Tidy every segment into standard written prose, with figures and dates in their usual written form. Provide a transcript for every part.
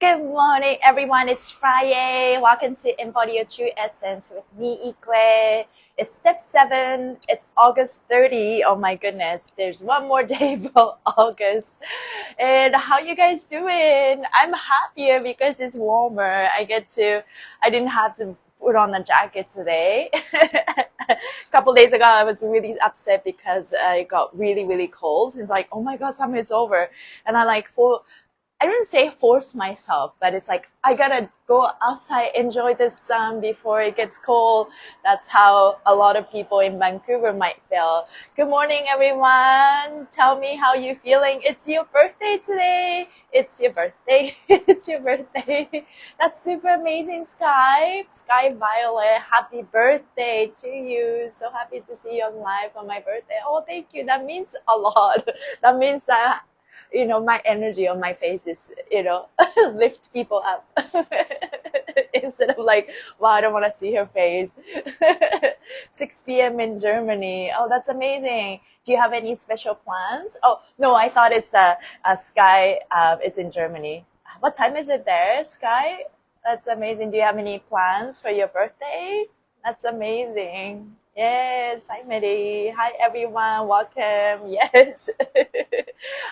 Good morning, everyone. It's Friday. Welcome to Embody Your True Essence with me, Ikue. It's step 7. It's August 30. Oh my goodness. There's one more day for August. And how you guys doing? I'm happier because it's warmer. I didn't have to put on a jacket today. A couple days ago, I was really upset because it got really, really cold. It's like, oh my God, summer is over. And I didn't say force myself, but it's like, I gotta go outside, enjoy the sun before it gets cold. That's how a lot of people in Vancouver might feel. Good morning, everyone. Tell me how you're feeling. It's your birthday today. It's your birthday. It's your birthday. That's super amazing, Sky. Sky Violet, happy birthday to you. So happy to see you on live on my birthday. Oh, thank you. That means a lot. That means my energy on my face is, lift people up instead of like, wow, I don't want to see her face. 6 p.m. in Germany. Oh, that's amazing. Do you have any special plans? Oh, no, I thought it's Sky. It's in Germany. What time is it there, Sky? That's amazing. Do you have any plans for your birthday? That's amazing. Yes, hi Medi. Hi everyone, welcome. Yes.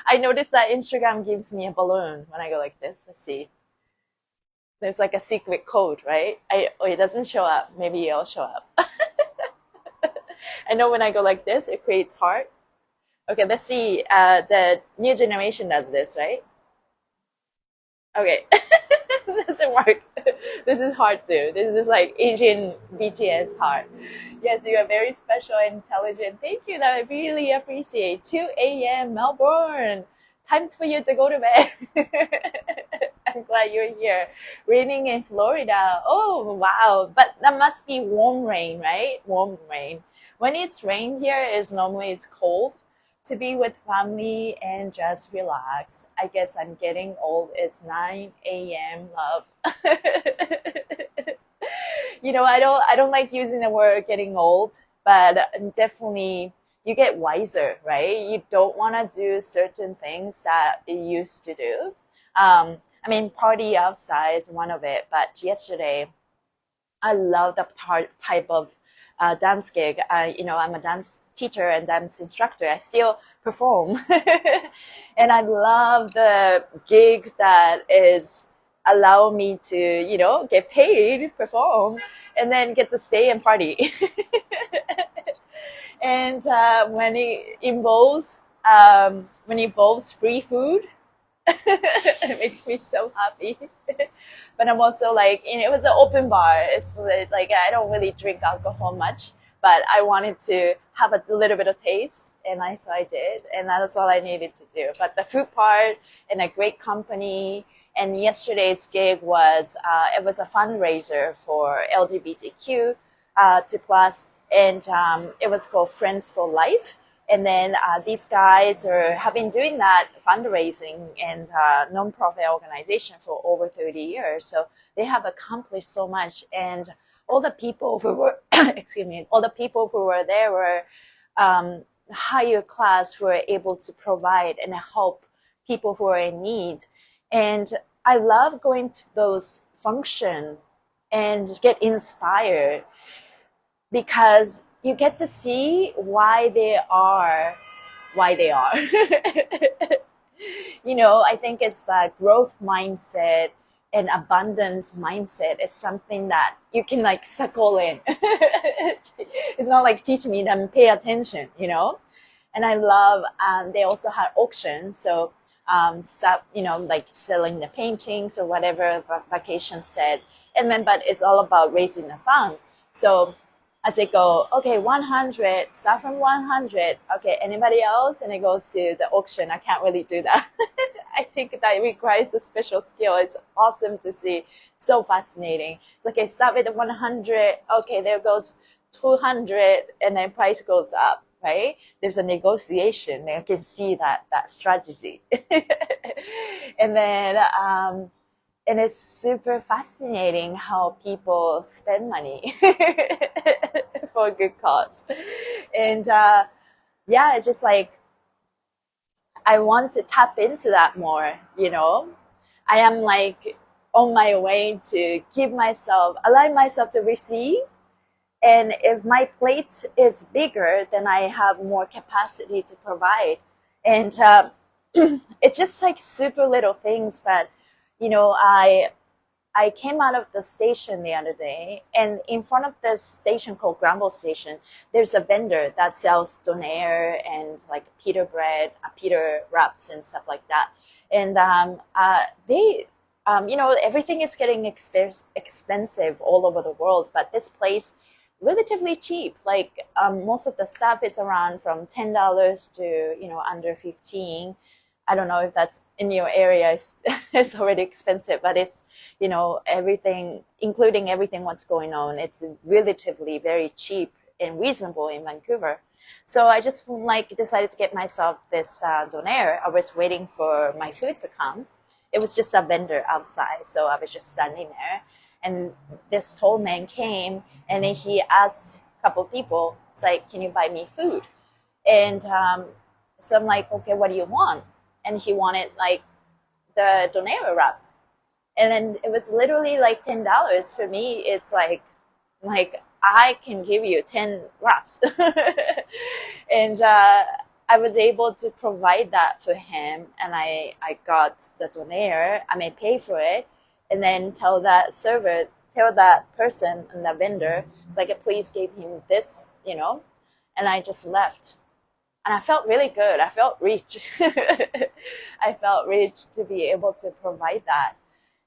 I noticed that Instagram gives me a balloon when I go like this. Let's see. There's like a secret code, right? It doesn't show up. Maybe it'll show up. I know when I go like this, it creates heart. Okay, let's see. The new generation does this, right? Okay. Doesn't work. This is hard too. This is like Asian BTS hard. Yes, you are very special and intelligent. Thank you. That I really appreciate. 2 a.m. Melbourne. Time for you to go to bed. I'm glad you're here. Raining in Florida. Oh, wow. But that must be warm rain, right? Warm rain. When it's rain here, it's cold. To be with family and just relax. I guess I'm getting old. It's 9 a.m. love. I don't like using the word getting old, but definitely you get wiser, right? You don't want to do certain things that you used to do. Party outside is one of it, but yesterday I love the type of dance gig. I'm a dance teacher and dance instructor. I still perform. And I love the gig that is allow me to, get paid, perform, and then get to stay and party. And when it involves free food, it makes me so happy. But I'm also like, it was an open bar. It's like I don't really drink alcohol much, but I wanted to have a little bit of taste, and so I did, and that's all I needed to do. But the food part and a great company, and yesterday's gig was it was a fundraiser for LGBTQ to plus, and it was called Friends for Life. And then these guys have been doing that fundraising and non-profit organization for over 30 years. So they have accomplished so much. And all the people who were, all the people who were there were higher class, who were able to provide and help people who are in need. And I love going to those functions and get inspired, because you get to see why they are. I think it's the growth mindset and abundance mindset is something that you can like suckle in. It's not like teach me, then pay attention, And I love, they also had auctions. So, stuff, like selling the paintings or whatever vacation said. And then, but it's all about raising the fund. So, as they go, okay, 100, start from 100. Okay, anybody else? And it goes to the auction. I can't really do that. I think that requires a special skill. It's awesome to see. So fascinating. It's okay, start with 100. Okay, there goes 200, and then price goes up, right? There's a negotiation. I can see that strategy. And then, and it's super fascinating how people spend money for a good cause. And it's just like, I want to tap into that more, I am like on my way to give myself, allow myself to receive. And if my plate is bigger, then I have more capacity to provide. And it's just like super little things. But, you know, I came out of the station the other day, and in front of this station called Granville Station, there's a vendor that sells donair and like pita bread, pita wraps and stuff like that. And they, you know, everything is getting expensive all over the world, but this place relatively cheap. Like most of the stuff is around from $10 to, you know, under 15. I don't know if that's in your area. It's already expensive, but it's, you know, everything, including everything what's going on, it's relatively very cheap and reasonable in Vancouver. So I just like decided to get myself this donair. I was waiting for my food to come. It was just a vendor outside, so I was just standing there, and this tall man came, and then he asked a couple people, it's like, can you buy me food? And so I'm like, okay, what do you want? And he wanted like the donair wrap, and then it was literally like $10 for me. It's like I can give you 10 wraps. And I was able to provide that for him, and I got the donair. I may pay for it, and then tell that server, tell that person and the vendor, it's like, please give him this, you know. And I just left. And I felt really good. I felt rich. I felt rich to be able to provide that.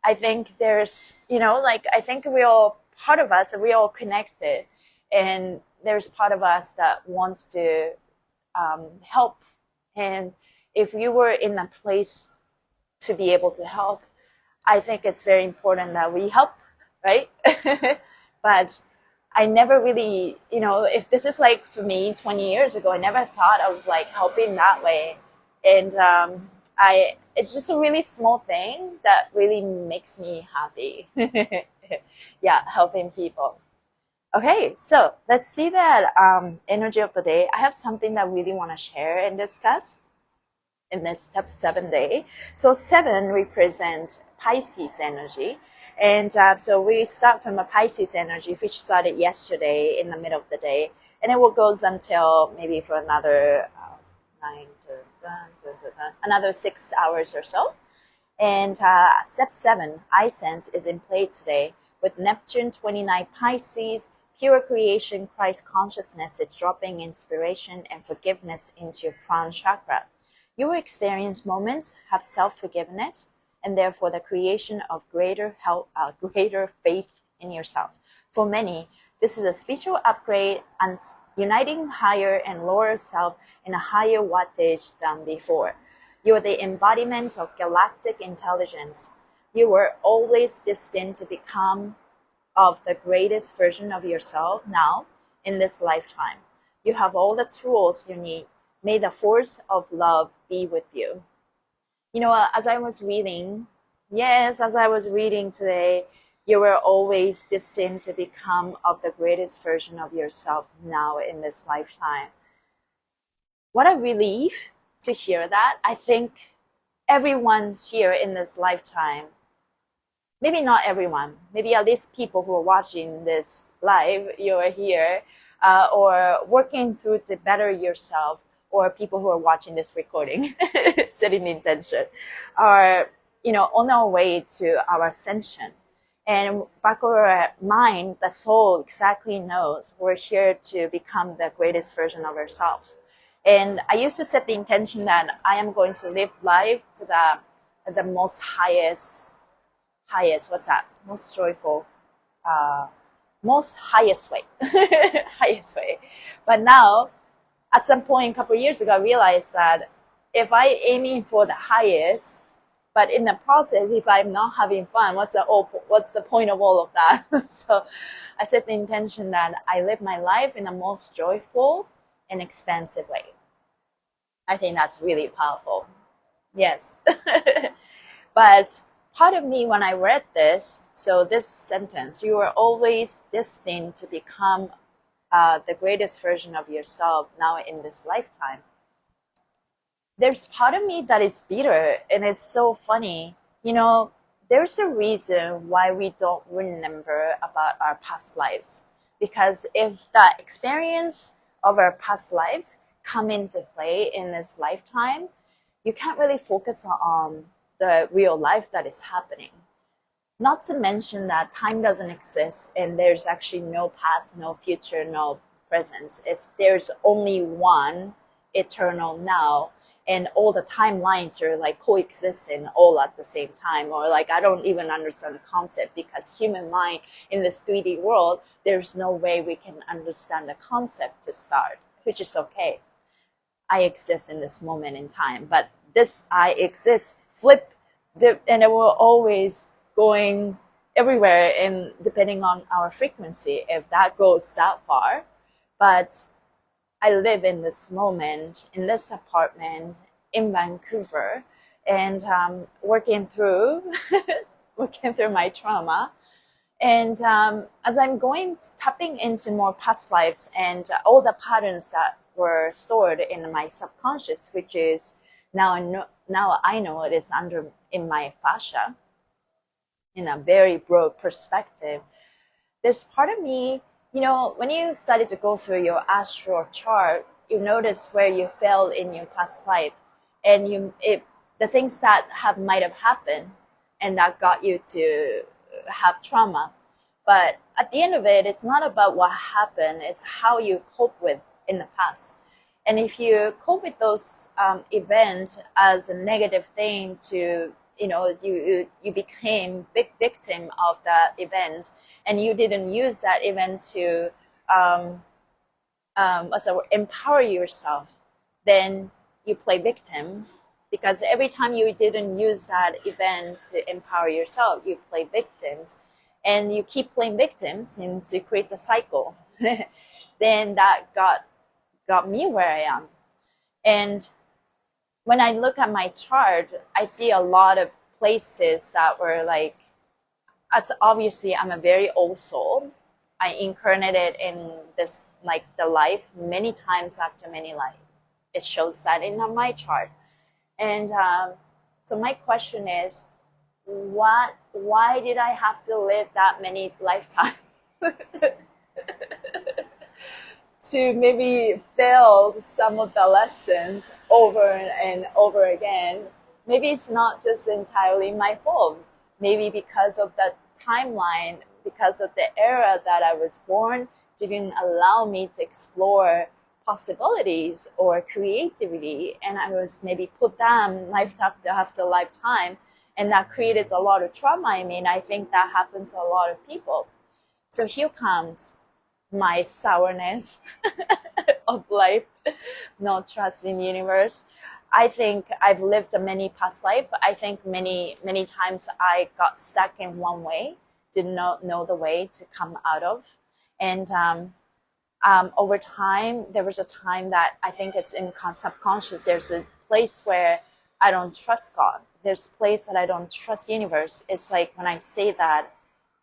I think there's, you know, like, I think we all, part of us, we all connected. And there's part of us that wants to help. And if you were in a place to be able to help, I think it's very important that we help, right? But I never really, you know, if this is like for me 20 years ago, I never thought of like helping that way. And it's just a really small thing that really makes me happy. Yeah, helping people. Okay, so let's see that energy of the day. I have something that I really want to share and discuss in this step 7 day. So 7 represent Pisces energy. And so we start from a Pisces energy, which started yesterday in the middle of the day. And it will goes until maybe for another another 6 hours or so. And step 7, I sense, is in play today with Neptune 29 Pisces. Pure creation, Christ consciousness is dropping inspiration and forgiveness into your crown chakra. You will experience moments, have self-forgiveness, and therefore the creation of greater faith in yourself. For many, this is a spiritual upgrade and uniting higher and lower self in a higher wattage than before. You are the embodiment of galactic intelligence. You were always destined to become of the greatest version of yourself now in this lifetime. You have all the tools you need. May the force of love be with you. You know, as I was reading today, you were always destined to become of the greatest version of yourself now in this lifetime. What a relief to hear that. I think everyone's here in this lifetime. Maybe not everyone, maybe at least people who are watching this live, you're here, or working through to better yourself, or people who are watching this recording, setting the intention, are, you know, on our way to our ascension. And back of our mind, the soul exactly knows we're here to become the greatest version of ourselves. And I used to set the intention that I am going to live life to the most highest, what's that? Most joyful, most highest way, highest way. But now, at some point a couple of years ago, I realized that if I aiming for the highest, but in the process, if I'm not having fun, what's the point of all of that? So I set the intention that I live my life in the most joyful and expansive way. I think that's really powerful. Yes. But part of me, when I read this, so this sentence, you are always destined to become the greatest version of yourself now in this lifetime. There's part of me that is bitter, and it's so funny. You know, there's a reason why we don't remember about our past lives. Because if the experience of our past lives come into play in this lifetime, you can't really focus on the real life that is happening. Not to mention that time doesn't exist and there's actually no past, no future, no present. There's only one eternal now, and all the timelines are like coexisting all at the same time. Or like, I don't even understand the concept, because human mind in this 3D world, there's no way we can understand the concept to start, which is okay. I exist in this moment in time, but this I exist flip, dip, and it will always going everywhere, and depending on our frequency, if that goes that far. But I live in this moment, in this apartment in Vancouver, and working through working through my trauma. And as I'm tapping into more past lives and all the patterns that were stored in my subconscious, which is now I know it is in my fascia, in a very broad perspective. There's part of me, when you started to go through your astral chart, you notice where you fell in your past life, and the things that might have happened and that got you to have trauma. But at the end of it, it's not about what happened, it's how you cope with in the past. And if you cope with those events as a negative thing, to you became big victim of that event, and you didn't use that event to empower yourself, then you play victim. Because every time you didn't use that event to empower yourself, you play victims, and you keep playing victims and to create the cycle. Then that got me where I am. And when I look at my chart, I see a lot of places that were like, obviously I'm a very old soul. I incarnated in this, like, the life many times after many life. It shows that in my chart. And so my question is, why did I have to live that many lifetimes to maybe fail some of the lessons over and over again? Maybe it's not just entirely my fault. Maybe because of the timeline, because of the era that I was born, didn't allow me to explore possibilities or creativity, and I was maybe put down lifetime after lifetime, and that created a lot of trauma. I mean, I think that happens to a lot of people. So here comes my sourness of life, no trust in the universe. I think I've lived many past life. I think many times I got stuck in one way, did not know the way to come out of. And over time, there was a time that I think it's in subconscious. There's a place where I don't trust God. There's a place that I don't trust the universe. It's like when I say that,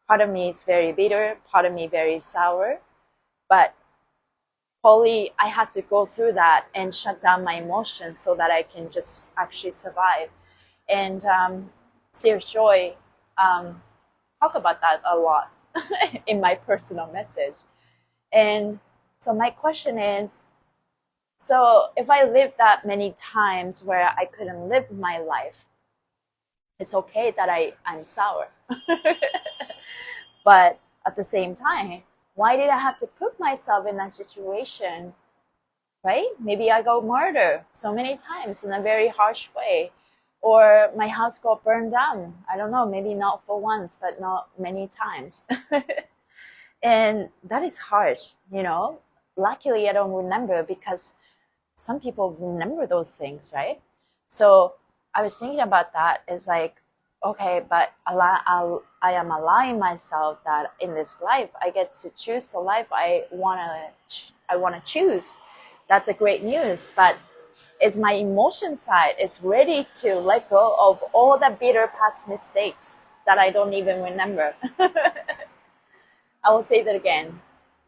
part of me is very bitter, part of me very sour. But probably I had to go through that and shut down my emotions so that I can just actually survive. And Serious Joy talk about that a lot in my personal message. And so my question is, so if I lived that many times where I couldn't live my life, it's okay that I'm sour. But at the same time, why did I have to put myself in that situation, right? Maybe I got murdered so many times in a very harsh way, or my house got burned down. I don't know, maybe not for once, but not many times. And that is harsh, Luckily, I don't remember, because some people remember those things, right? So I was thinking about that. It's like, okay, but I am allowing myself that in this life, I get to choose the life I wanna choose. That's a great news. But it's my emotion side. It's ready to let go of all the bitter past mistakes that I don't even remember. I will say that again.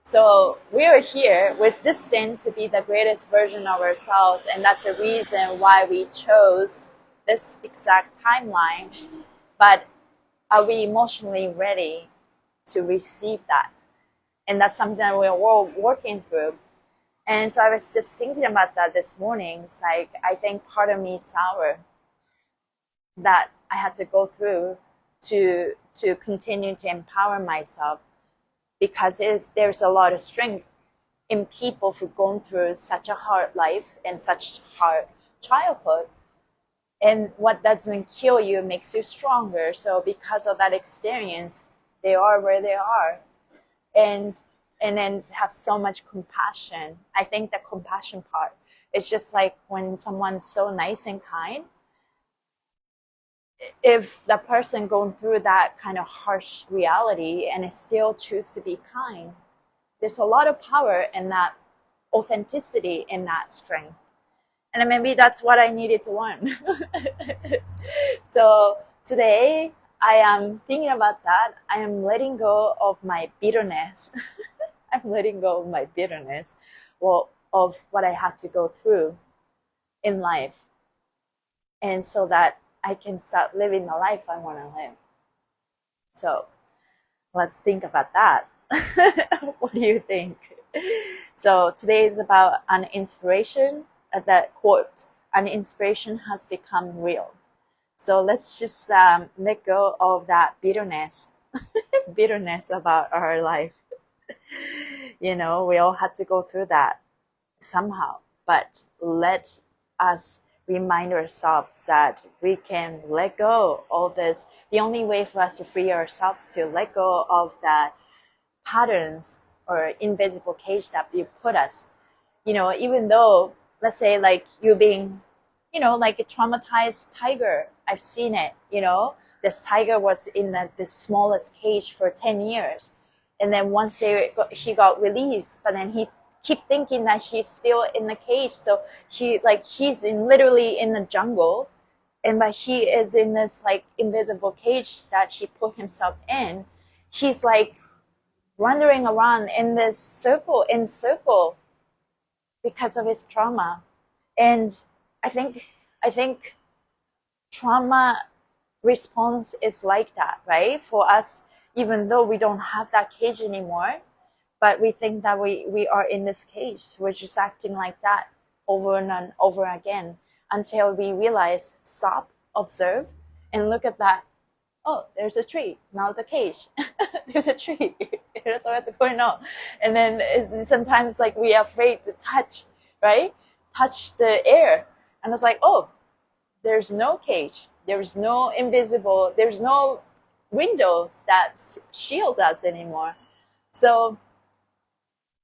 So we are here, we're destined to be the greatest version of ourselves, and that's the reason why we chose this exact timeline. But Are we emotionally ready to receive that? And that's something that we're all working through. And so I was just thinking about that this morning. It's like, I think part of me is sour that I had to go through to continue to empower myself, because there's a lot of strength in people who've gone through such a hard life and such hard childhood. And what doesn't kill you makes you stronger. So because of that experience, they are where they are. And then have so much compassion. I think the compassion part is just like when someone's so nice and kind, if the person going through that kind of harsh reality and still choose to be kind, there's a lot of power in that authenticity, in that strength. And maybe that's what I needed to learn. So today I am thinking about that. I am letting go of my bitterness. I'm letting go of my bitterness, well, of what I had to go through in life. And so that I can start living the life I want to live. So let's think about that. What do you think? So today is about an inspiration. That quote, an inspiration has become real. So let's just let go of that bitterness, bitterness about our life. You know, we all had to go through that somehow, but let us remind ourselves that we can let go of this. The only way for us to free ourselves to let go of that patterns or invisible cage that you put us. You know, even though, let's say, like you being, you know, like a traumatized tiger. I've seen it, you know, this tiger was in the smallest cage for 10 years. And then once he got released, but then he keep thinking that he's still in the cage. So he's literally in the jungle, but he is in this like invisible cage that he put himself in. He's like wandering around in this circle because of his trauma. And I think trauma response is like that, right? For us, even though we don't have that cage anymore, but we think that we are in this cage. We're just acting like that over and over again until we realize, stop, observe, and look at that. Oh, there's a tree. Now the cage. There's a tree. That's what's going on. And then sometimes like we are afraid to touch, right? Touch the air. And it's like, oh, there's no cage. There's no invisible. There's no windows that shield us anymore. So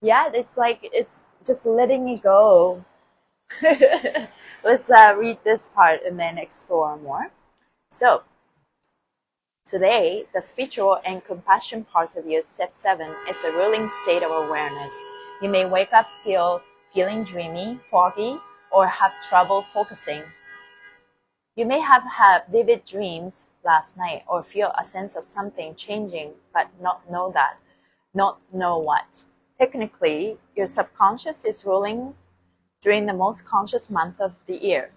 yeah, it's like, it's just letting me go. Let's read this part and then explore more. So today, the spiritual and compassion parts of you, step 7, is a ruling state of awareness. You may wake up still feeling dreamy, foggy, or have trouble focusing. You may have had vivid dreams last night or feel a sense of something changing, but not know what. Technically, your subconscious is ruling during the most conscious month of the year.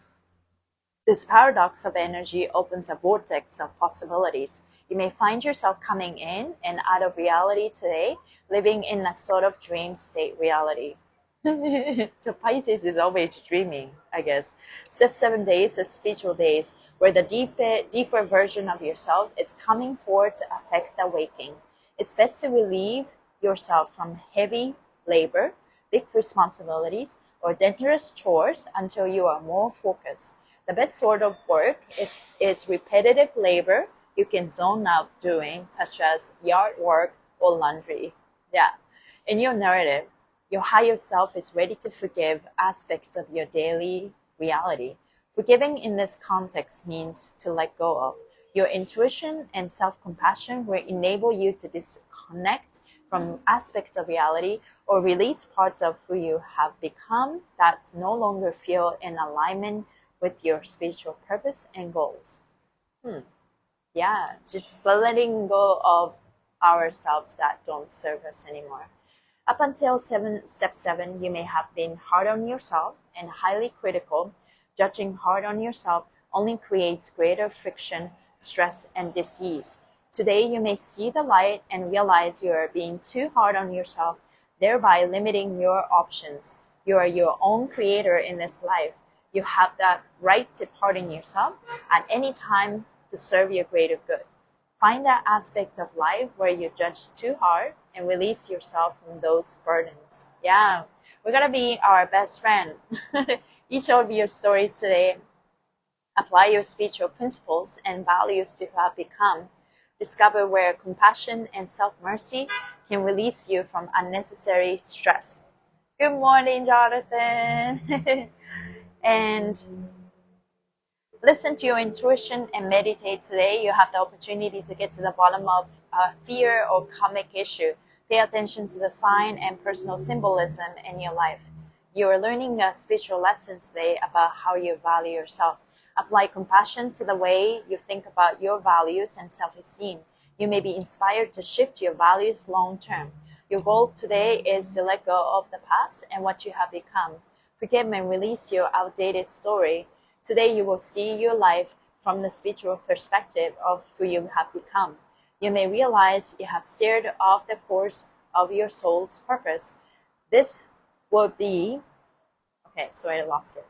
This paradox of energy opens a vortex of possibilities. You may find yourself coming in and out of reality today, living in a sort of dream state reality. So Pisces is always dreaming, I guess. Step 7 days is spiritual days, where the deeper version of yourself is coming forward to affect the waking. It's best to relieve yourself from heavy labor, big responsibilities, or dangerous chores until you are more focused. The best sort of work is repetitive labor you can zone out doing, such as yard work or laundry. Yeah. In your narrative, your higher self is ready to forgive aspects of your daily reality. Forgiving in this context means to let go of. Your intuition and self-compassion will enable you to disconnect from aspects of reality or release parts of who you have become that no longer feel in alignment with your spiritual purpose and goals. Yeah, just letting go of ourselves that don't serve us anymore. Up until step 7, you may have been hard on yourself and highly critical. Judging hard on yourself only creates greater friction, stress, and disease. Today, you may see the light and realize you are being too hard on yourself, thereby limiting your options. You are your own creator in this life. You have that right to pardon yourself at any time to serve your greater good. Find that aspect of life where you judge too hard and release yourself from those burdens. Yeah, we're going to be our best friend. Each of your stories today, apply your spiritual principles and values to have become. Discover where compassion and self-mercy can release you from unnecessary stress. Good morning, Jonathan. And listen to your intuition and meditate today. You have the opportunity to get to the bottom of fear or karmic issue. Pay attention to the sign and personal symbolism in your life. You are learning a spiritual lesson today about how you value yourself. Apply compassion to the way you think about your values and self-esteem. You may be inspired to shift your values long term. Your goal today is to let go of the past and what you have become. Forgive and release your outdated story. Today you will see your life from the spiritual perspective of who you have become. You may realize you have steered off the course of your soul's purpose. This will be, okay, sorry, I lost it.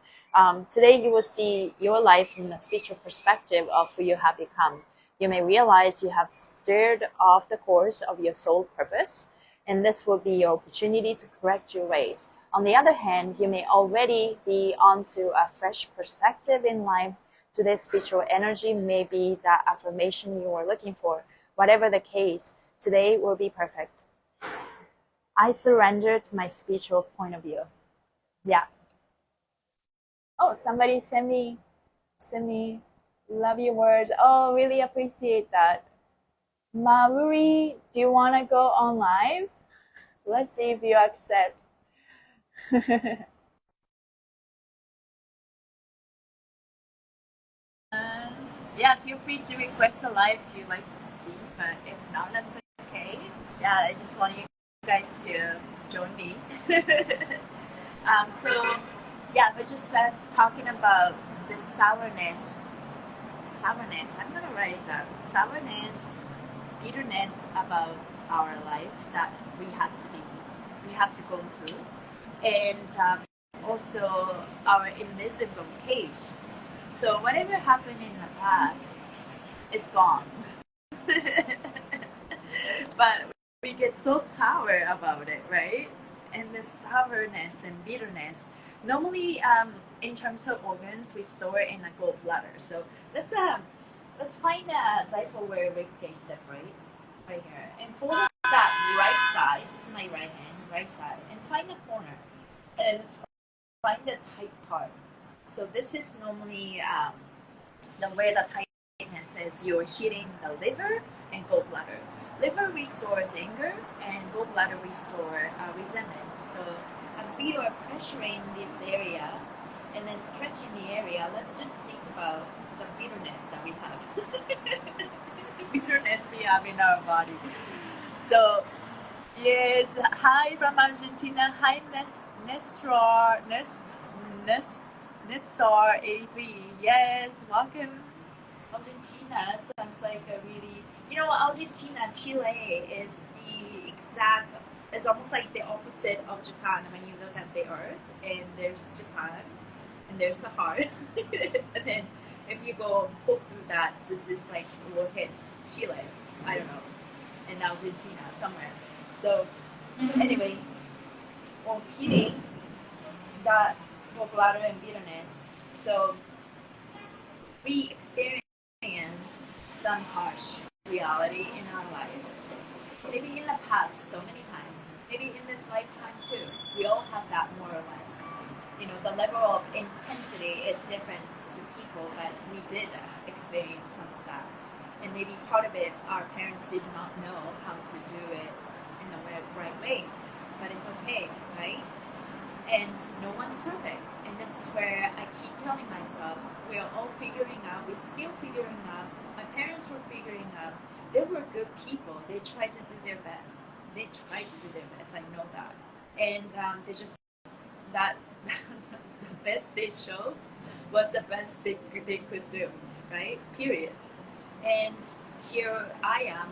Today you will see your life from the spiritual perspective of who you have become. You may realize you have steered off the course of your soul purpose, and this will be your opportunity to correct your ways. On the other hand, you may already be onto a fresh perspective in life. Today's spiritual energy may be that affirmation you are looking for. Whatever the case, today will be perfect. I surrender to my spiritual point of view. Yeah. Oh, somebody send me, love your words. Oh, really appreciate that. Mavuri, do you want to go on live? Let's see if you accept. Yeah, feel free to request a live if you'd like to speak, but if not, that's okay. Yeah, I just want you guys to join me. So, yeah, we're just talking about the sourness. I'm gonna write it down. Sourness, bitterness about our life that we have to go through, and also our invisible cage. So whatever happened in the past, it's gone. But we get so sour about it, right? And the sourness and bitterness. Normally, in terms of organs, we store it in a gallbladder. So let's find the xyphal where ribcage separates right here, and fold that right side. This is my right side, and find the corner, and find the tight part. So this is normally the way the tightness is. You're hitting the liver and gallbladder. Liver restores anger, and gallbladder restore resentment. So as we are pressuring this area and then stretching the area, let's just think about the bitterness that we have. Bitterness we have in our body. So yes, hi from Argentina. Hi Nestor 83. Yes, welcome Argentina. Sounds like a really, Argentina, Chile is the exact, it's almost like the opposite of Japan when you look at the earth, and there's Japan and there's the heart. And then if you go poke through that, this is like look at Chile, I don't know, and Argentina somewhere. So anyways, or feeding that gallbladder and bitterness. So we experience some harsh reality in our life. Maybe in the past, so many times. Maybe in this lifetime too. We all have that more or less. The level of intensity is different to people, but we did experience some of that. And maybe part of it, our parents did not know how to do it in the right way. But it's okay, right? And no one's perfect. And this is where I keep telling myself, we're all figuring out, we're still figuring out. My parents were figuring out. They were good people. They tried to do their best. I know that. And they just, that the best they showed was the best they could do, right? Period. And here I am,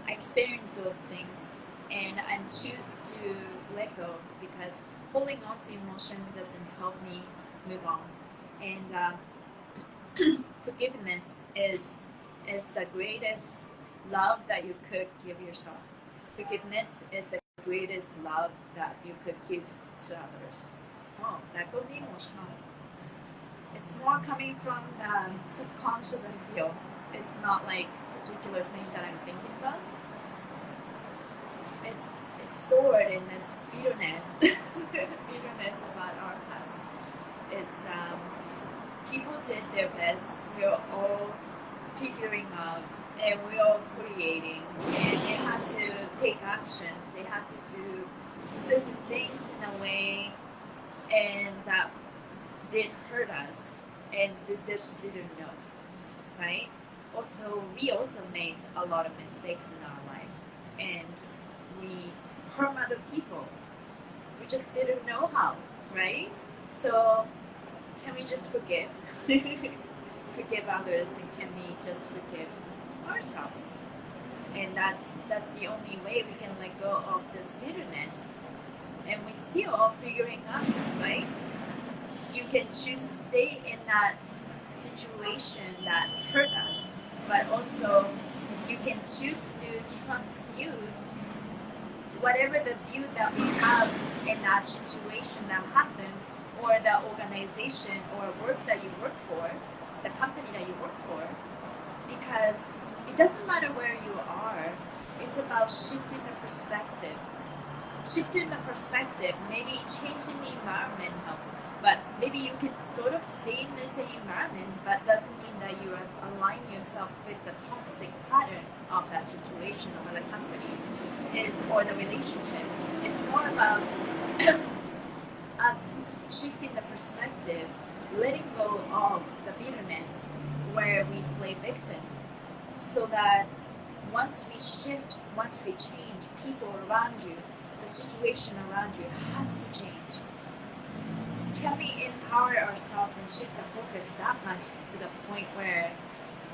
I experience those things, and I choose to let go, because holding on to emotion doesn't help me move on. And forgiveness is the greatest love that you could give yourself. Forgiveness is the greatest love that you could give to others. Oh, that got me emotional. It's more coming from the subconscious, I feel. It's not like a particular thing that I'm thinking about. It's stored in this bitterness, bitterness about our past. It's people did their best. We're all figuring out, and we're all creating, and they had to take action. They had to do certain things in a way, and that did hurt us, and we just didn't know, right? Also, we also made a lot of mistakes in our life, and we harm other people. We just didn't know how, right? So can we just forgive? Forgive others, and can we just forgive ourselves? And that's the only way we can let go of this bitterness. And we still are figuring out, right? You can choose to stay in that situation that hurt us, but also you can choose to transmute whatever the view that we have in that situation that happened, or the organization or work that you work for, the company that you work for, because it doesn't matter where you are, it's about shifting the perspective. Shifting the perspective, maybe changing the environment helps, but maybe you can sort of stay in the same environment, but doesn't mean that you align yourself with the toxic pattern of that situation or the company or the relationship. It's more about us shifting the perspective, letting go of the bitterness where we play victim, so that once we shift, once we change, people around you, the situation around you has to change. Can we empower ourselves and shift the focus that much to the point where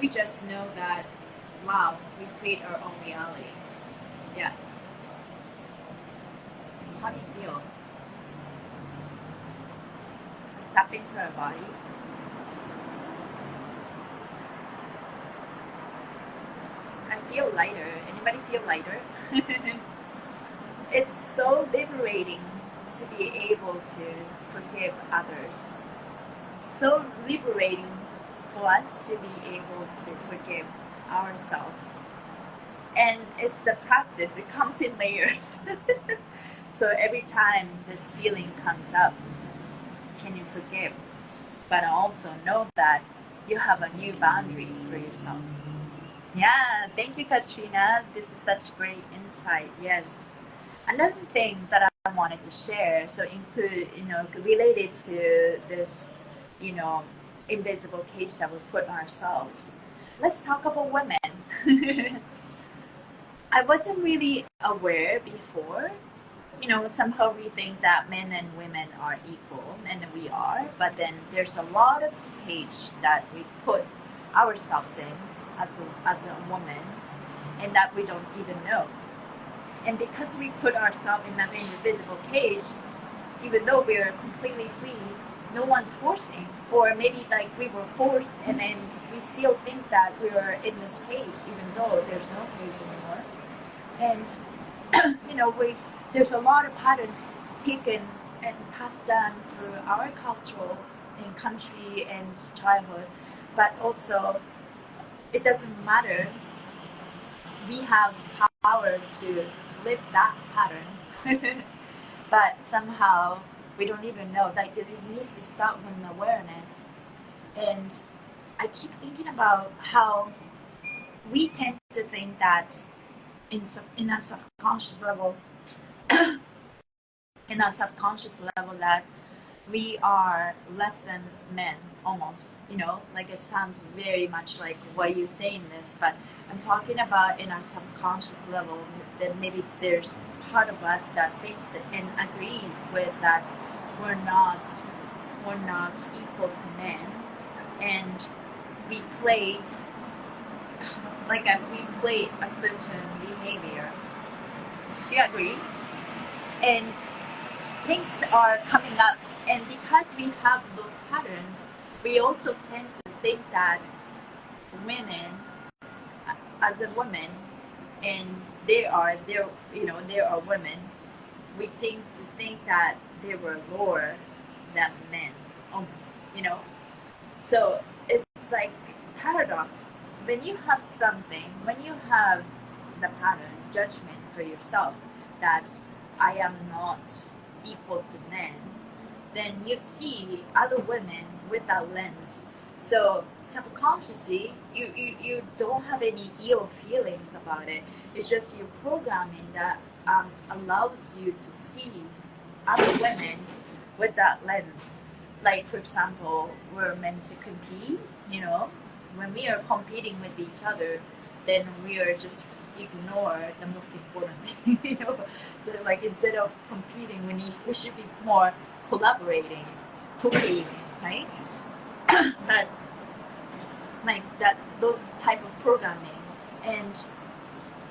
we just know that, wow, we create our own reality? Yeah. How do you feel? Step into our body. I feel lighter. Anybody feel lighter? It's so liberating to be able to forgive others. So liberating for us to be able to forgive ourselves. And it's the practice. It comes in layers. So every time this feeling comes up, can you forgive? But also know that you have a new boundaries for yourself. Yeah, thank you, Katrina. This is such great insight. Yes. Another thing that I wanted to share, so include, related to this, invisible cage that we put on ourselves. Let's talk about women. I wasn't really aware before. Somehow we think that men and women are equal, and we are, but then there's a lot of cage that we put ourselves in as a woman, and that we don't even know. And because we put ourselves in that invisible cage, even though we're completely free, no one's forcing, or maybe like we were forced, and then we still think that we are in this cage, even though there's no cage anymore. And there's a lot of patterns taken and passed down through our cultural and country and childhood, but also it doesn't matter. We have power to flip that pattern, but somehow we don't even know. Like, it needs to start with an awareness. And I keep thinking about how we tend to think that in a subconscious level, that we are less than men, almost, like it sounds very much like what you're saying this, but I'm talking about in our subconscious level that maybe there's part of us that think that, and agree with that we're not equal to men, and we play we play a certain behavior. Do you agree? And things are coming up, and because we have those patterns, we also tend to think that women, as a woman, and there are women, we think that they were lower than men, almost, so it's like paradox. When you have something, when you have the pattern judgment for yourself that I am not equal to men, then you see other women with that lens. So subconsciously, you don't have any ill feelings about it. It's just your programming that allows you to see other women with that lens. Like, for example, we're meant to compete, when we are competing with each other, then we are just ignore the most important thing, So like, instead of competing, we should be more collaborating, co-creating, right? that those type of programming, and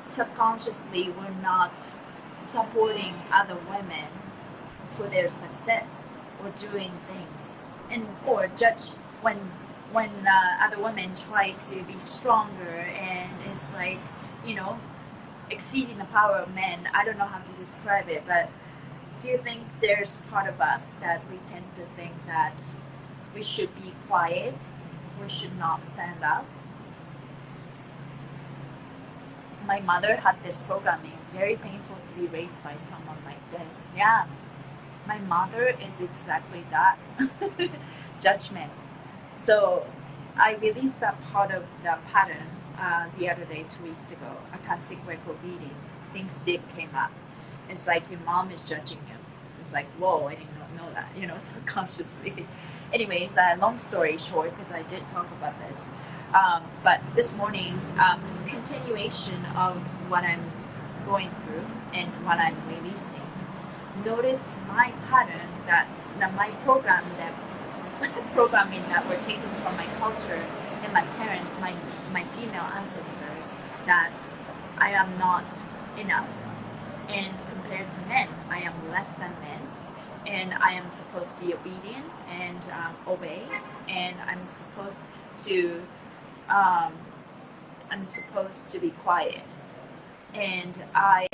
subconsciously we're not supporting other women for their success or doing things, and or judge when other women try to be stronger, and it's like, exceeding the power of men. I don't know how to describe it, but do you think there's part of us that we tend to think that we should be quiet, we should not stand up? My mother had this programming, very painful to be raised by someone like this. Yeah, my mother is exactly that. Judgment. So I released that part of the pattern the other day, 2 weeks ago, Akashic record reading. Things did came up. It's like your mom is judging you. It's like, whoa, I did not know that, subconsciously. Anyways, long story short, because I did talk about this, but this morning, continuation of what I'm going through and what I'm releasing, notice my pattern that my programming that were taken from my culture and my parents, my female ancestors, that I am not enough, and compared to men, I am less than men, and I am supposed to be obedient and obey, and I'm supposed to be quiet. And I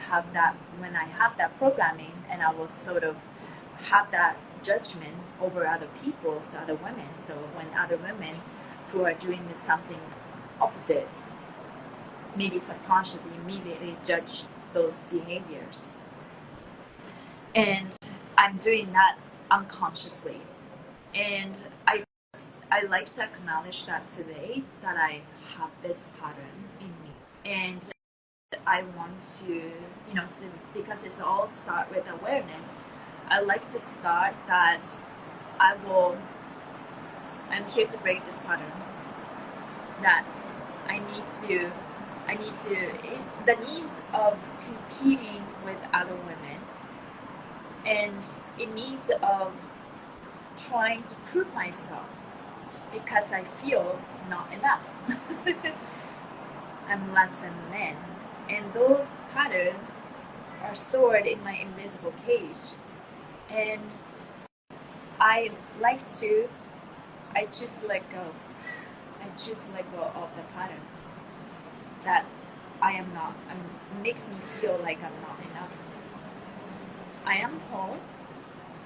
have that, when I have that programming, and I will sort of have that judgment over other people, so other women. So when other women who are doing something opposite, maybe subconsciously immediately judge those behaviors. And I'm doing that unconsciously. And I like to acknowledge that today, that I have this pattern in me. And I want to, because it's all start with awareness, I like to start that I'm here to break this pattern, that the needs of competing with other women, and it needs of trying to prove myself because I feel not enough. I'm less than men, and those patterns are stored in my invisible cage, and I choose to let go. I choose to let go of the pattern that I am not. It makes me feel like I'm not enough. I am whole.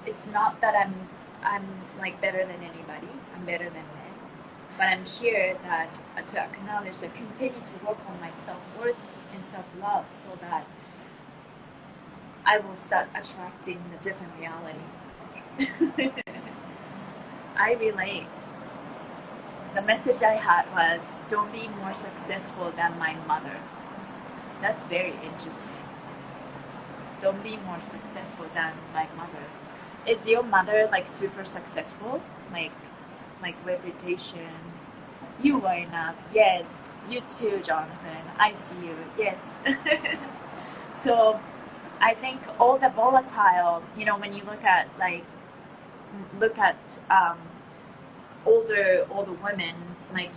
It's not that I'm like better than anybody. I'm better than men. But I'm here to acknowledge that, continue to work on my self-worth and self-love, so that I will start attracting the different reality. I relate. The message I had was, don't be more successful than my mother. That's very interesting. Don't be more successful than my mother. Is your mother like super successful? Like reputation? You are enough. Yes. You too, Jonathan. I see you. Yes. So I think all the volatile, when you look at older women, like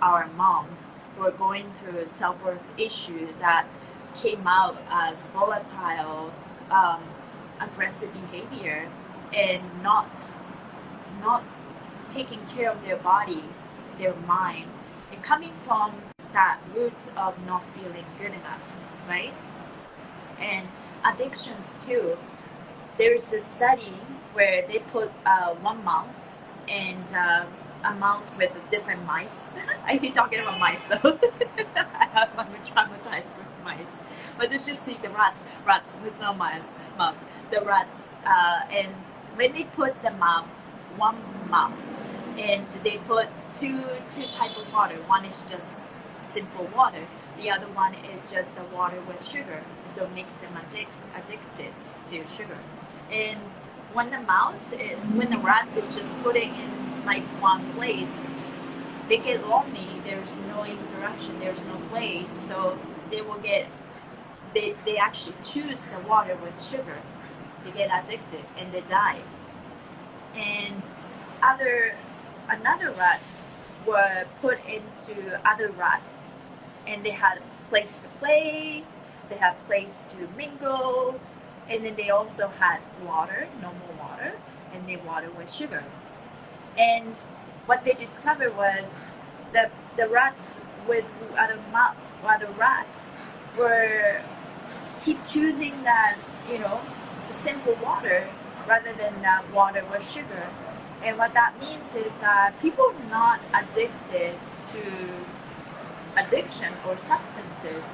our moms, were going through a self-worth issue that came out as volatile, aggressive behavior, and not taking care of their body, their mind, and coming from that roots of not feeling good enough, right? And addictions too. There's a study where they put one mouse and a mouse with different mice. I hate talking about mice though. I'm traumatized with mice. But let's just see the rats. It's not mouse. The rats. And when they put the one mouse, and they put two type of water. One is just simple water. The other one is just a water with sugar. So it makes them addicted to sugar. And when the rats is just putting in like one place, they get lonely. There's no interaction. There's no play. So they will get. They actually choose the water with sugar. They get addicted and they die. And another rat were put into other rats, and they had a place to play. They had a place to mingle. And then they also had water, normal water, and they water with sugar. And what they discovered was that the rats with other rats were to keep choosing that, the simple water rather than that water with sugar. And what that means is that people not addicted to addiction or substances,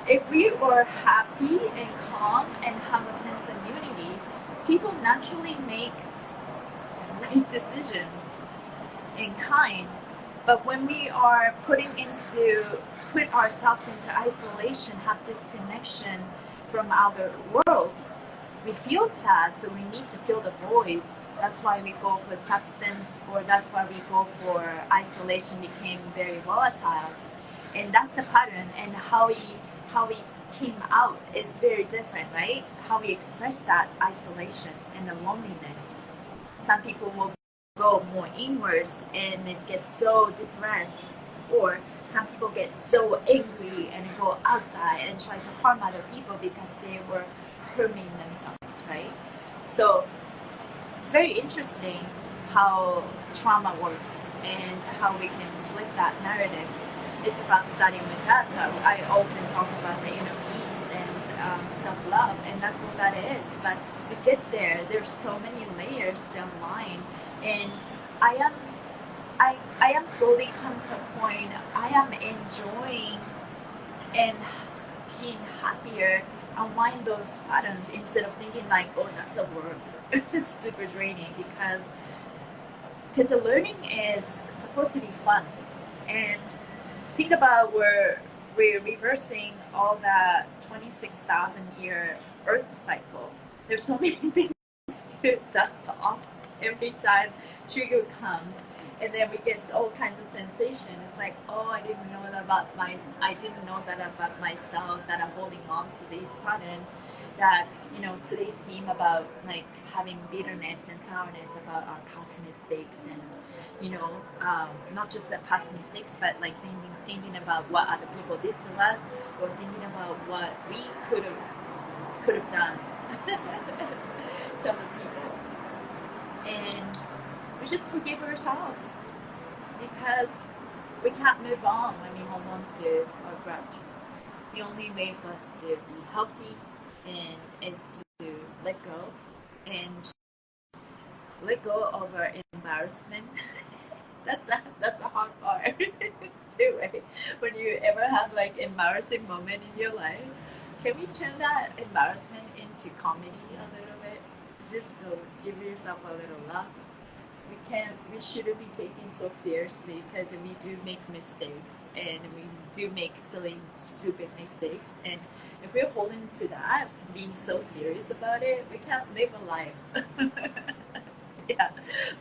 if we were happy and calm and have a sense of unity, people naturally make right decisions in kind. But when we are put ourselves into isolation, have disconnection from our world, we feel sad, so we need to fill the void. That's why we go for substance, or that's why we go for isolation became very volatile. And that's the pattern, and how we came out is very different, right? How we express that isolation and the loneliness. Some people will go more inwards and it gets so depressed, or some people get so angry and go outside and try to harm other people because they were harming themselves, right? So it's very interesting how trauma works and how we can flip that narrative. It's about starting with that. So I often talk about the inner peace and self-love, and that's what that is. But to get there, there's so many layers down the line, and I am slowly come to a point. I am enjoying and being happier, unwind those patterns instead of thinking like, oh, that's a work. It's super draining because the learning is supposed to be fun. And think about we're reversing all that 26,000 year Earth cycle. There's so many things to dust off every time trigger comes, and then we get all kinds of sensation. It's like, oh, I didn't know that about myself, that I'm holding on to this pattern. That today's theme about like having bitterness and sourness about our past mistakes, and not just the past mistakes, but like thinking about what other people did to us, or thinking about what we could have done to other people, and we just forgive ourselves, because we can't move on when we hold on to our grudge. The only way for us to be healthy and is to let go, and let go of our embarrassment. that's a hard part too, right? When you ever have like embarrassing moment in your life, can we turn that embarrassment into comedy a little bit, just to give yourself a little laugh? We shouldn't be taken so seriously, because we do make mistakes, and we do make silly, stupid mistakes, and if we're holding to that, being so serious about it, we can't live a life. Yeah,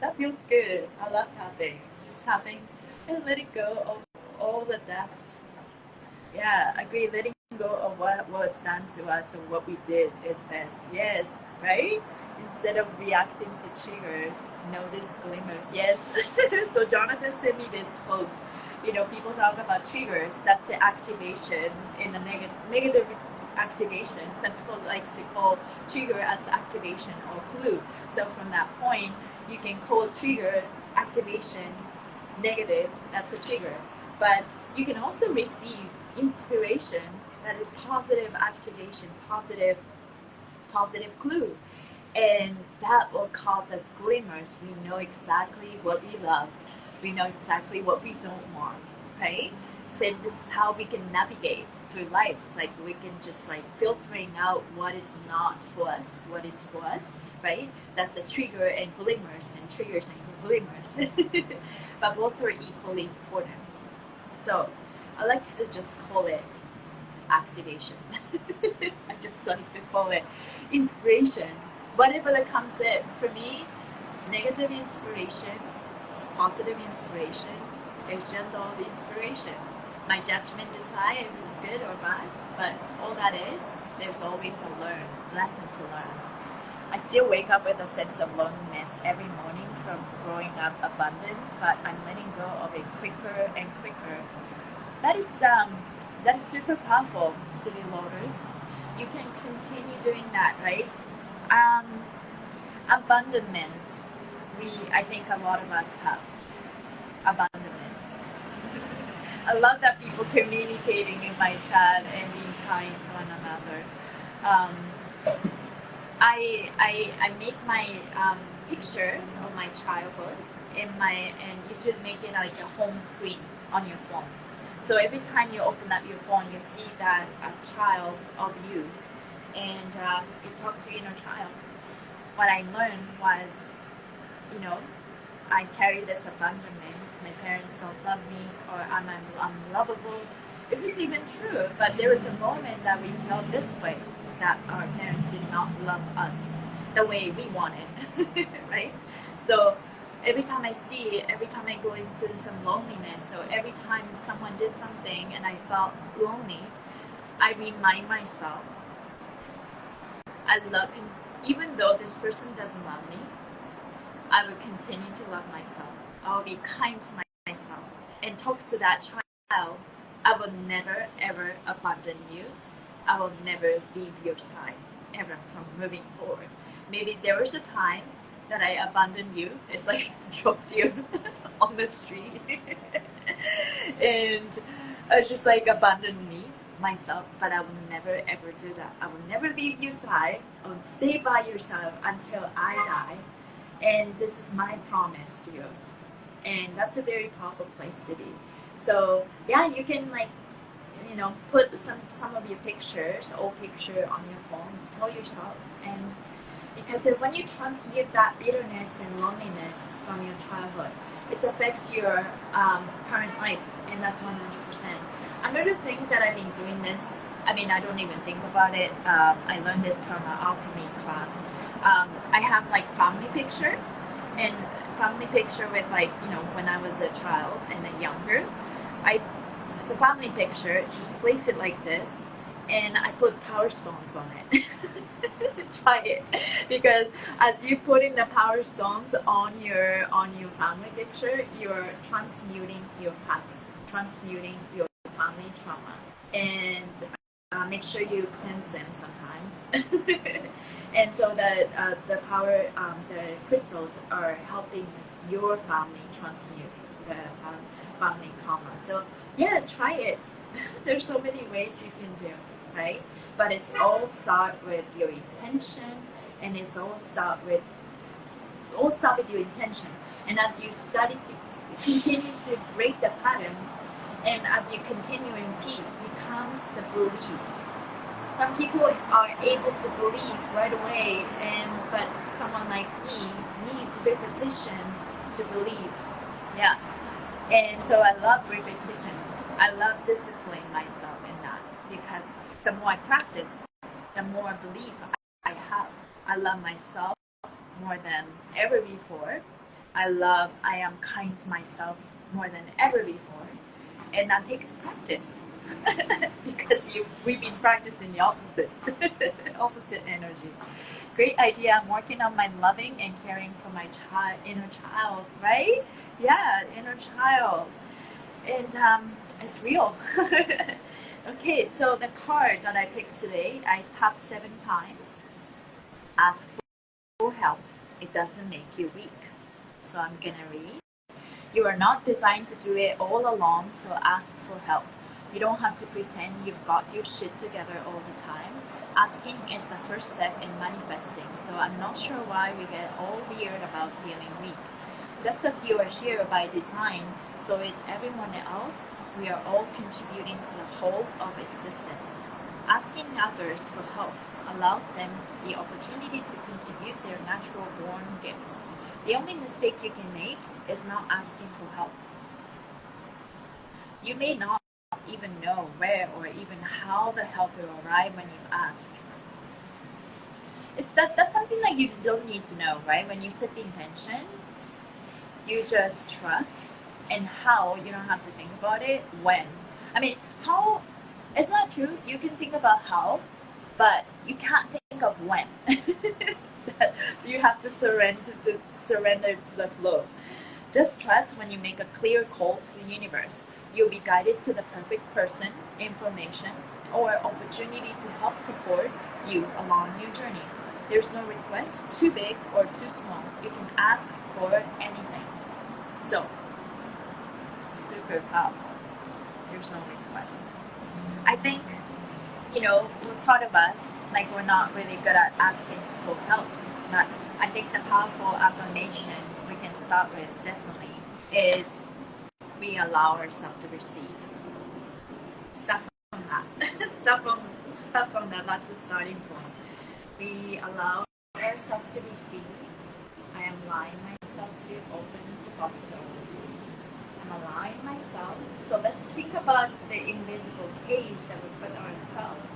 that feels good. I love tapping. Just tapping and letting go of all the dust. Yeah, I agree. Letting go of what was done to us or what we did is best. Yes, right? Instead of reacting to triggers, notice glimmers. Yes. So Jonathan sent me this post You know, people talk about triggers. That's the activation in the negative activation. Some people like to call trigger as activation or clue. So from that point, you can call trigger activation negative. That's a trigger. But you can also receive inspiration that is positive activation, positive clue, and that will cause us glimmers. We know exactly what we love, we know exactly what we don't want, right? So this is how we can navigate through life. It's like we can just like filtering out what is not for us, what is for us, right? That's the trigger and glimmers, and triggers and glimmers. But both are equally important. So I like to just call it activation. I just like to call it inspiration. Whatever that comes in, for me, negative inspiration, positive inspiration, it's just all the inspiration. My judgment decide if it's good or bad, but all that is, there's always a lesson to learn. I still wake up with a sense of loneliness every morning from growing up abundant, but I'm letting go of it quicker and quicker. That is super powerful, City Loaders. You can continue doing that, right? Abandonment. I think a lot of us have abandonment. I love that people communicating in my chat and being kind to one another. I make my picture of my childhood and you should make it like a home screen on your phone. So every time you open up your phone, you see that child of you, and you talk to your inner child. What I learned was, you know, I carry this abandonment. My parents don't love me, or I'm unlovable. It was even true, but there was a moment that we felt this way, that our parents did not love us the way we wanted, right? So every time I go into some loneliness, or every time someone did something and I felt lonely, I remind myself, even though this person doesn't love me, I will continue to love myself. I will be kind to myself and talk to that child. I will never ever abandon you. I will never leave your side ever from moving forward. Maybe there was a time that I abandoned you. It's like dropped you on the street and I just like abandoned myself, but I will never ever do that. I will never leave your side. I will stay by your side until I die. And this is my promise to you. And that's a very powerful place to be. So yeah, you can like, put some of your pictures, old picture on your phone, tell yourself. And because when you transmute that bitterness and loneliness from your childhood, it affects your current life, and that's 100%. Another thing that I've been doing this, I don't even think about it. I learned this from an alchemy class. I have like family picture, and family picture with like, when I was a child and a younger. The family picture, just place it like this, and I put power stones on it. Try it, because as you put in the power stones on your family picture, you're transmuting your past, transmuting your family trauma, and make sure you cleanse them sometimes. And so that the power, the crystals are helping your family transmute the past family karma. So yeah, try it. There's so many ways you can do, right? But it's all start with your intention, and it's all start with your intention. And as you study to continue to break the pattern, and as you continue in repeat, becomes the belief. Some people are able to believe right away, but someone like me needs repetition to believe. Yeah. And so I love repetition. I love disciplining myself in that, because the more I practice, the more belief I have. I love myself more than ever before. I am kind to myself more than ever before. And that takes practice. Because we've been practicing the opposite, opposite energy. Great idea. I'm working on my loving and caring for my inner child, right? Yeah, inner child. and it's real. Okay, so the card that I picked today, I tapped 7 times. Ask for help. It doesn't make you weak. So I'm gonna read. You are not designed to do it all alone, so ask for help. You don't have to pretend you've got your shit together all the time. Asking is the first step in manifesting, so I'm not sure why we get all weird about feeling weak. Just as you are here by design, so is everyone else. We are all contributing to the whole of existence. Asking others for help allows them the opportunity to contribute their natural born gifts. The only mistake you can make is not asking for help. You may not even know where or even how the help will arrive when you ask. That's something that you don't need to know, right? When you set the intention, you just trust, and how, you don't have to think about it. When, I mean, how, it's not true. You can think about how, but you can't think of when. You have to surrender to the flow. Just trust when you make a clear call to the universe. You'll be guided to the perfect person, information, or opportunity to help support you along your journey. There's no request too big or too small. You can ask for anything. So, super powerful. There's no request. I think, part of us, like, we're not really good at asking for help. But I think the powerful affirmation we can start with definitely is we allow ourselves to receive. Stuff from that. stuff from that. That's the starting point. We allow ourselves to receive. I am allowing myself to open to possibilities. I'm allowing myself. So let's think about the invisible cage that we put on ourselves.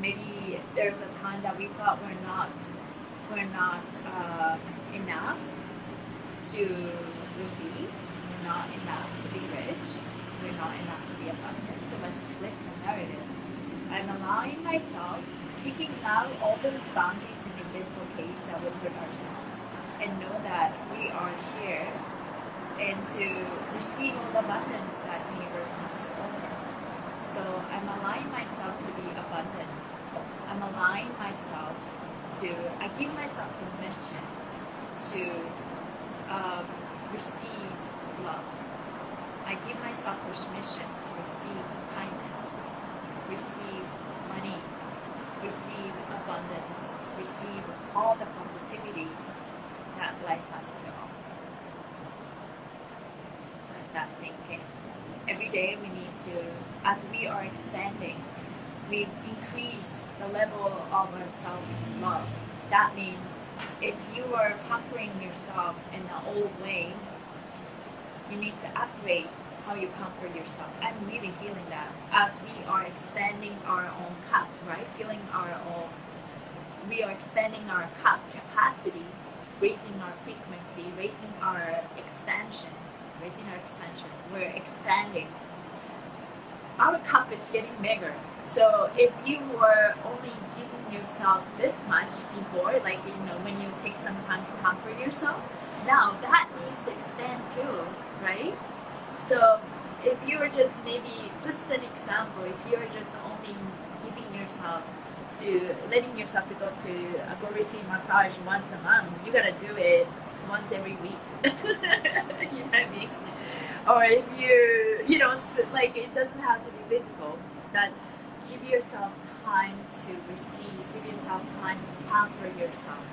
Maybe there's a time that we thought we're not enough to receive. We're not enough to be rich. We're not enough to be abundant. So let's flip the narrative. I'm allowing myself, taking out all those boundaries in the invisible cage that we put ourselves, and know that we are here and to receive all the abundance that the universe has to offer. So I'm allowing myself to be abundant. I'm allowing myself to, I give myself permission to receive love. I give myself permission to receive kindness, receive money, receive abundance, receive all the positivities that life has to offer. Let that sink in. Every day we need to, as we are expanding, we increase the level of our self-love. That means if you are pampering yourself in the old way, you need to upgrade how you pamper yourself. I'm really feeling that as we are expanding our own cup, right? We are expanding our cup capacity, raising our frequency, raising our expansion. We're expanding. Our cup is getting bigger. So if you were only giving yourself this much before, like, when you take some time to pamper yourself, now that needs to expand too, right? So if you were just an example, if you're just only giving yourself letting yourself to go receive massage once a month, you gotta do it once every week. You know what I mean? Or if it doesn't have to be physical, but give yourself time to receive, give yourself time to pamper yourself.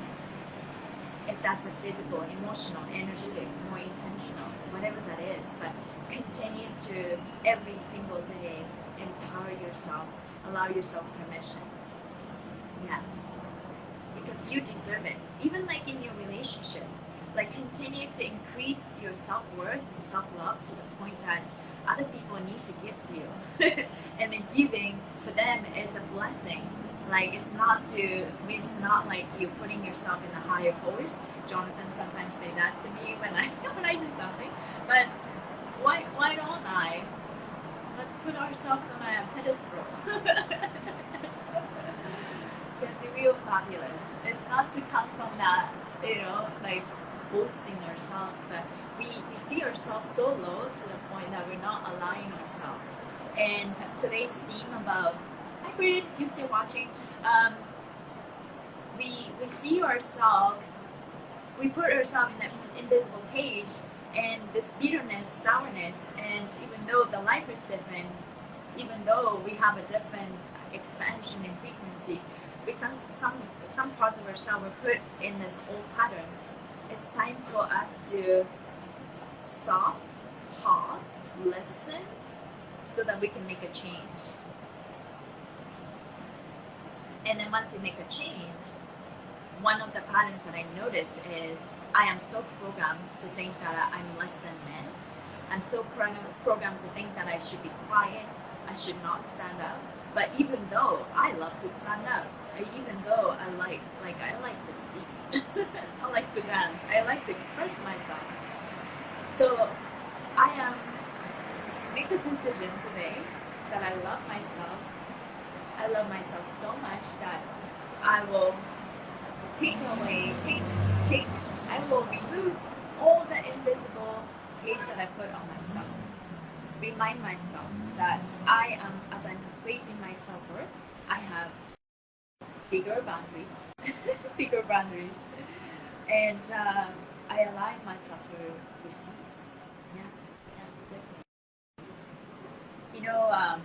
If that's a physical, emotional, energetic, more intentional, whatever that is, but continue to every single day empower yourself, allow yourself permission. Yeah. Because you deserve it. Even like in your relationship, like, continue to increase your self-worth and self-love to the point that other people need to give to you. And the giving for them is a blessing. Like, it's not like you're putting yourself in a higher horse. Jonathan sometimes say that to me when I say something. But why don't I? Let's put ourselves on a pedestal. Because we feel fabulous. It's not to come from that, like, boasting ourselves, but we see ourselves so low to the point that we're not allowing ourselves. And today's theme about, hi Brit, if you're still watching, we see ourselves, we put ourselves in an invisible cage, and this bitterness, sourness, and even though the life is different, even though we have a different expansion in frequency, we some parts of ourselves were put in this old pattern. It's time for us to stop, pause, listen, so that we can make a change. And then once you make a change, one of the patterns that I notice is I am so programmed to think that I'm less than men. I'm so programmed to think that I should be quiet, I should not stand up. But even though I love to stand up, even though I like to speak, I like to dance, I like to express myself. So I make a decision today that I love myself. I love myself so much that I will I will remove all the invisible cage that I put on myself. Remind myself that I am, as I'm raising my self-worth, I have bigger boundaries, bigger boundaries, and I allow myself to receive. Yeah, definitely. You know,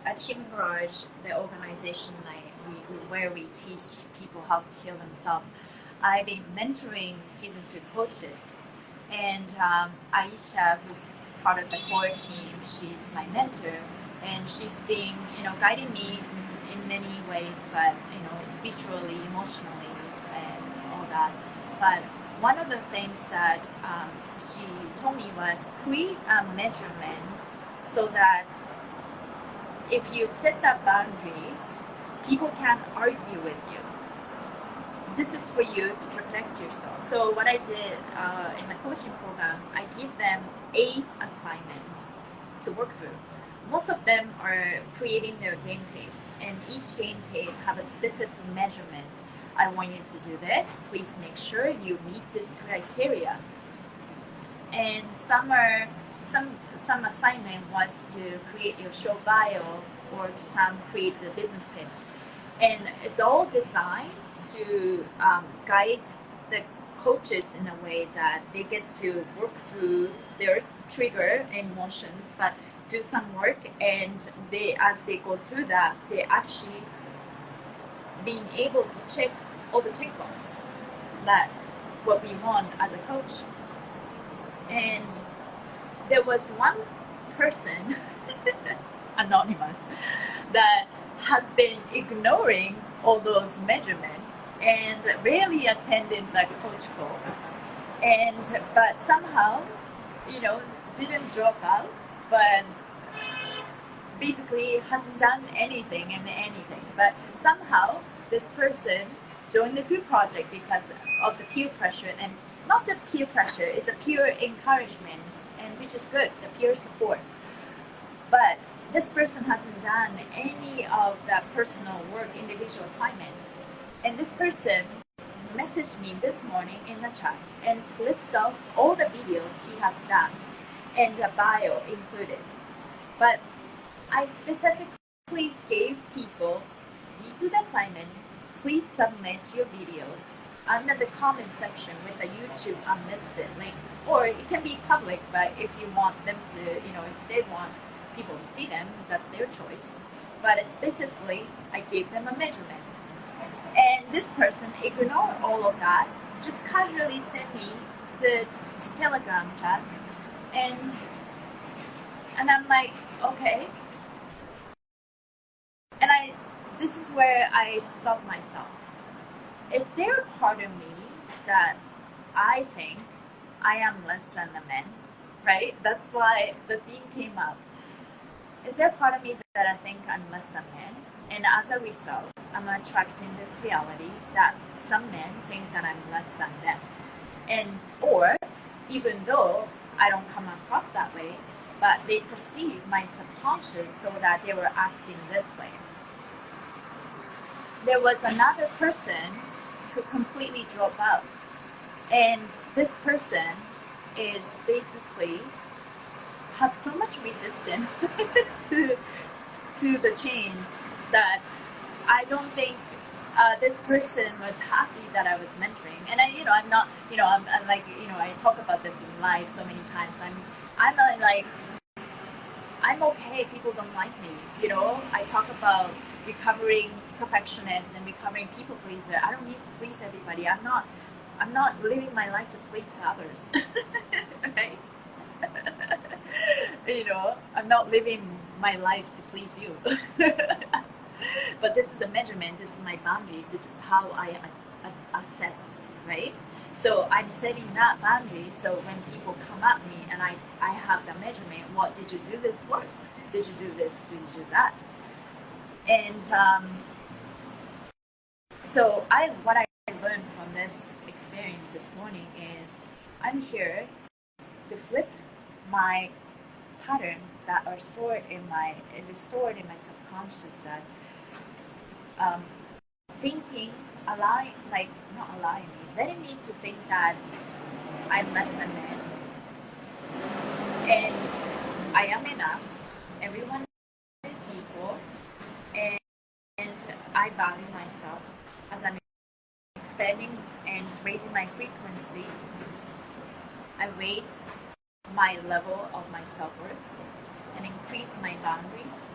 at Human Garage, the organization where we teach people how to heal themselves, I've been mentoring season 2 coaches, and Aisha, who's part of the core team, she's my mentor, and she's been, guiding me in many ways, but spiritually, emotionally, and all that. But one of the things that she told me was create a measurement so that if you set up boundaries, people can't argue with you. This is for you to protect yourself. So what I did in the coaching program, I give them 8 assignments to work through. Most of them are creating their game tapes, and each game tape have a specific measurement. I want you to do this. Please make sure you meet this criteria. And some assignment was to create your show bio, or some create the business pitch, and it's all designed to guide the coaches in a way that they get to work through their trigger emotions, but do some work, and as they go through that, they actually being able to check all the check boxes that what we want as a coach. And there was one person, anonymous, that has been ignoring all those measurements and rarely attended the coach call, but somehow, didn't drop out, but basically hasn't done anything. But somehow this person joined the group project because of the peer pressure, and not the peer pressure, it's a peer encouragement, and which is good, the peer support. But this person hasn't done any of that personal work, individual assignment. And this person messaged me this morning in the chat and lists off all the videos he has done and the bio included. But I specifically gave people, these are the assignment, please submit your videos under the comment section with a YouTube unlisted link. Or it can be public, but if you want them to, if they want people to see them, that's their choice. But specifically, I gave them a measurement. And this person ignored all of that, just casually sent me the Telegram chat, and I'm like, okay. And this is where I stopped myself. Is there a part of me that I think I am less than the men, right? That's why the theme came up. Is there a part of me that I think I'm less than men? And as a result, I'm attracting this reality that some men think that I'm less than them. Or even though I don't come across that way, but they perceive my subconscious so that they were acting this way. There was another person who completely dropped out. And this person is basically have so much resistance to the change that I don't think this person was happy that I was mentoring. And I, I'm not, I'm like, I talk about this in live so many times. I'm okay. People don't like me. I talk about recovering perfectionist and recovering people pleaser. I don't need to please everybody. I'm not living my life to please others. Right? I'm not living my life to please you. But this is a measurement. This is my boundary. This is how I assess, right? So I'm setting that boundary. So when people come at me and I have the measurement, what did you do this work? Did you do this? Did you do that? And so what I learned from this experience this morning is I'm here to flip my pattern that are stored in my subconscious, that thinking not allowing me, letting me to think that I'm less than man and I am enough, everyone is equal, and I value myself. As I'm expanding and raising my frequency, I raise my level of my self-worth and increase my boundaries,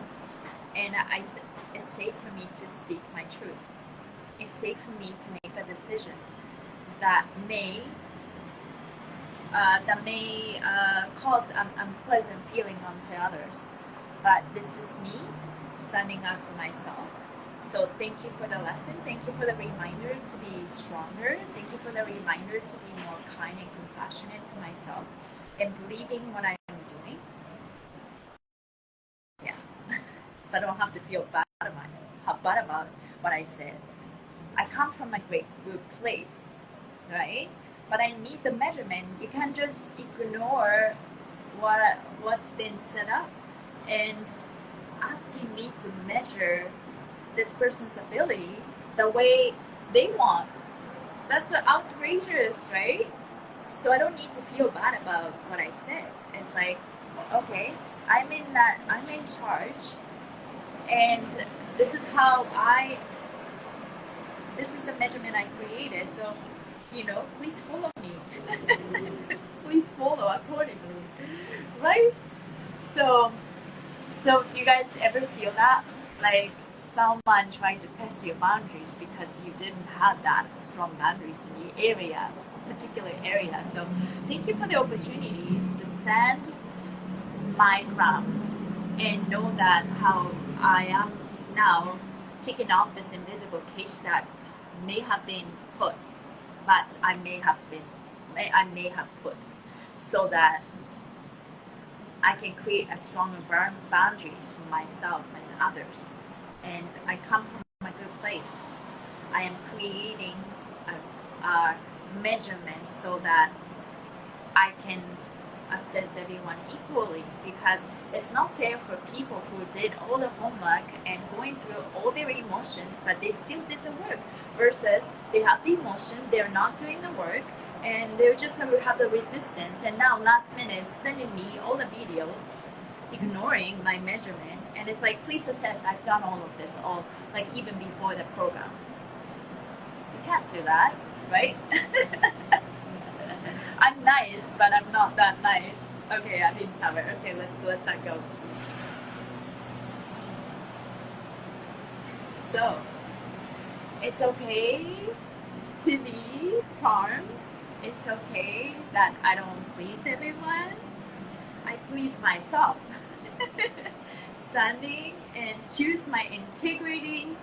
and it's safe for me to speak my truth. It's safe for me to make a decision that may cause an unpleasant feeling onto others, but this is me standing up for myself. So thank you for the lesson. Thank you for the reminder to be stronger. Thank you for the reminder to be more kind and compassionate to myself and believing what I am doing. Yeah. So I don't have to feel bad about what I said. I come from a great good place, right? But I need the measurement. You can't just ignore what's been set up and asking me to measure this person's ability the way they want. That's outrageous, right? So I don't need to feel bad about what I said. It's like, okay, I'm in charge, and this is this is the measurement I created. So, please follow me. Please follow accordingly, right? So do you guys ever feel that? Like someone trying to test your boundaries because you didn't have that strong boundaries in the particular area. So thank you for the opportunities to stand my ground and know that how I am now taking off this invisible cage that may have been put, but I may have put, so that I can create a stronger boundaries for myself and others. And I come from a good place. I am creating a measurement so that I can assess everyone equally, because it's not fair for people who did all the homework and going through all their emotions, but they still did the work, versus they have the emotion, they're not doing the work, and they're just going to have the resistance, and now last minute sending me all the videos ignoring my measurement. And it's like, please assess, I've done all of this, all like even before the program. You can't do that, right? I'm nice, but I'm not that nice. Okay, I'm in summer. Okay, let's let that go. So, it's okay to be calm. It's okay that I don't please everyone. I please myself. Standing and choose my integrity,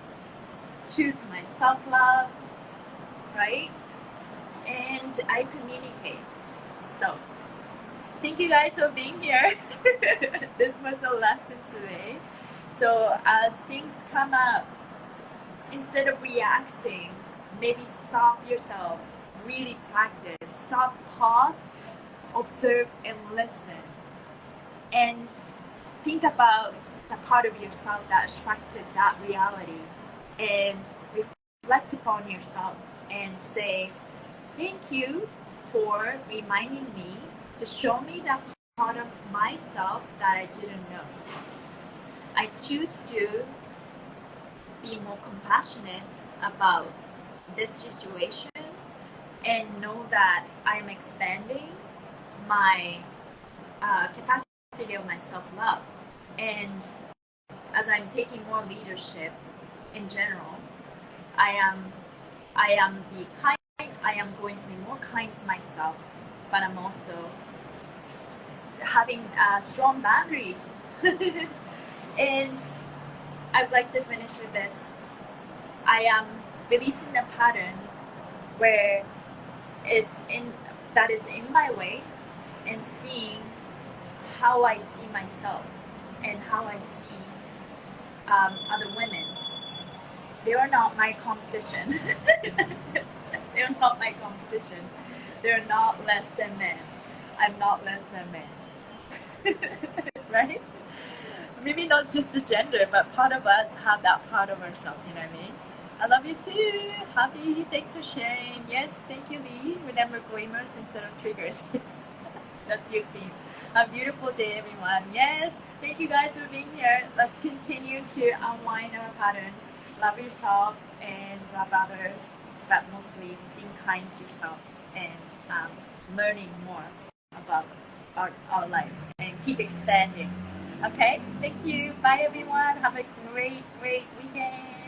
choose my self-love, right? And I communicate. So, thank you guys for being here. This was a lesson today. So as things come up, instead of reacting, maybe stop yourself, really practice, stop, pause, observe, and listen. And think about the part of yourself that attracted that reality, and reflect upon yourself and say, thank you for reminding me to show me that part of myself that I didn't know. I choose to be more compassionate about this situation and know that I'm expanding my capacity of my self-love. And as I'm taking more leadership in general, I am going to be more kind to myself, but I'm also having strong boundaries. And I'd like to finish with this. I am releasing the pattern where that is in my way, and seeing how I see myself and how I see other women. They are not my competition. They're not my competition. They're not less than men. I'm not less than men. Right? Maybe not just the gender, but part of us have that part of ourselves, you know what I mean? I love you too. Happy. Thanks for sharing. Yes, thank you, Lee. Remember glimmers instead of triggers. That's your theme. Have a beautiful day, everyone. Yes, thank you guys for being here. Let's continue to unwind our patterns. Love yourself and love others, but mostly being kind to yourself and learning more about our life and keep expanding. Okay, thank you. Bye, everyone. Have a great weekend.